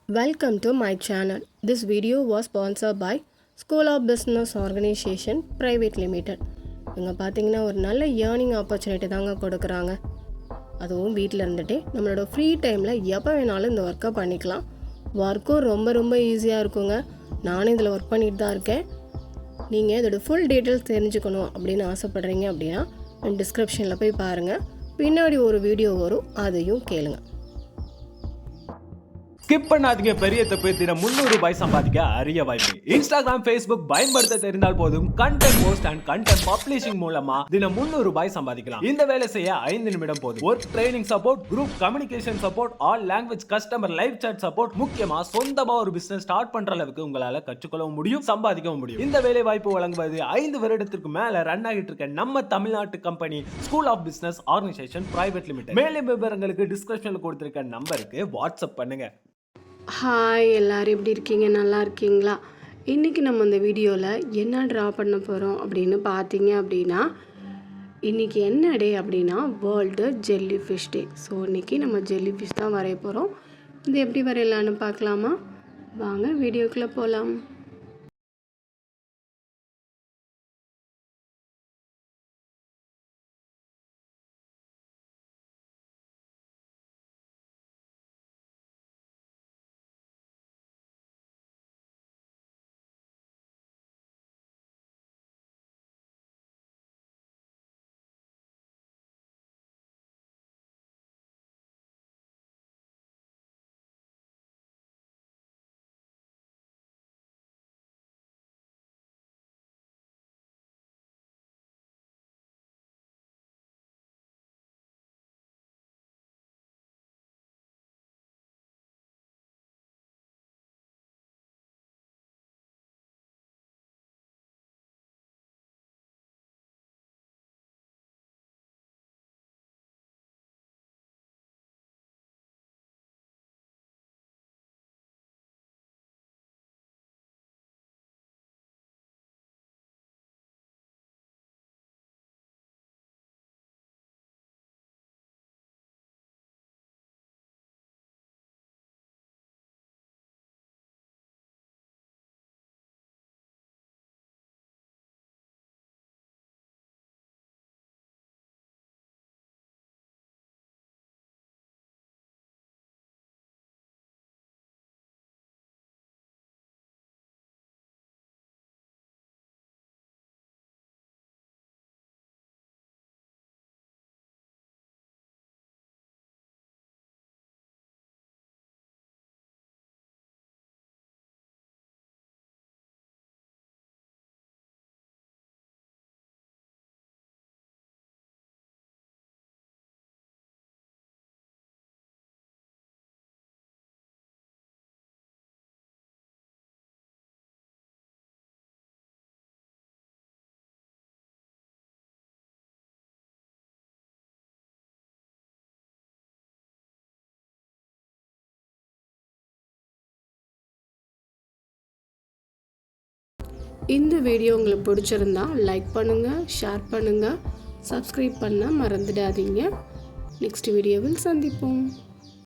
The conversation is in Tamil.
Welcome to my channel. This video was sponsored by School of Business Organization Private Limited. இங்கே பார்த்தீங்கன்னா ஒரு நல்ல ஏர்னிங் ஆப்பர்ச்சுனிட்டி தாங்க கொடுக்குறாங்க. அதுவும் வீட்டில் இருந்துகிட்டே நம்மளோட ஃப்ரீ டைமில் எப்போ வேணாலும் இந்த ஒர்க்கை பண்ணிக்கலாம். ஒர்க்கும் ரொம்ப ஈஸியாக இருக்குங்க. நானும் இதில் ஒர்க் பண்ணிட்டு தான் இருக்கேன். நீங்கள் இதோட ஃபுல் டீட்டெயில்ஸ் தெரிஞ்சுக்கணும் அப்படின்னு ஆசைப்பட்றீங்க அப்படின்னா டிஸ்கிரிப்ஷனில் போய் பாருங்கள். பின்னாடி ஒரு வீடியோ வரும், அதையும் கேளுங்க. ஸ்கிப் பண்ணாதீங்க. பெரிய தப்பு. தினம் ₹300 சம்பாதிக்க அரிய வாய்ப்பு. இன்ஸ்டாகிராம், ஃபேஸ்புக் பயன்படுத்த தெரிந்தால் போதும். Content post and content publishing மூலமா தினம் ₹300 சம்பாதிக்கலாம். இந்த வேலை செய்ய 5 நிமிடம் போதும். Work training support, group communication support, all language customer live chat support, முக்கியமா சொந்தமா ஒரு பிசினஸ் ஸ்டார்ட் பண்ற அளவுக்கு உங்களால கற்றுக்கொள்ளவும் முடியும், சம்பாதிக்கவும் முடியும். இந்த வேலை வாய்ப்பு வழங்குவது 5 வருடத்திற்கு மேல ரன் ஆகிட்டு இருக்க நம்ம தமிழ்நாட்டு company school of business organisation private limited. மேலும் விவரங்களுக்கு டிஸ்கிரிப்ஷன்ல கொடுத்திருக்க நம்பருக்கு வாட்ஸ்அப் பண்ணுங்க. ஹாய், எல்லோரும் எப்படி இருக்கீங்க? நல்லா இருக்கீங்களா? இன்றைக்கி நம்ம இந்த வீடியோவில் என்ன ட்ரா பண்ண போகிறோம் அப்படின்னு பார்த்தீங்க அப்படின்னா, இன்றைக்கி என்ன டே அப்படின்னா வேர்ல்டு ஜெல்லி ஃபிஷ் டே. ஸோ இன்றைக்கி நம்ம ஜெல்லி ஃபிஷ் தான் வரைய போகிறோம். இது எப்படி வரையலான்னு பார்க்கலாமா? வாங்க வீடியோக்குள்ளே போகலாம். இந்த வீடியோ உங்களுக்கு பிடிச்சிருந்தா லைக் பண்ணுங்கள், ஷேர் பண்ணுங்கள், சப்ஸ்கிரைப் பண்ண மறந்துடாதீங்க. நெக்ஸ்ட் வீடியோவில் சந்திப்போம்.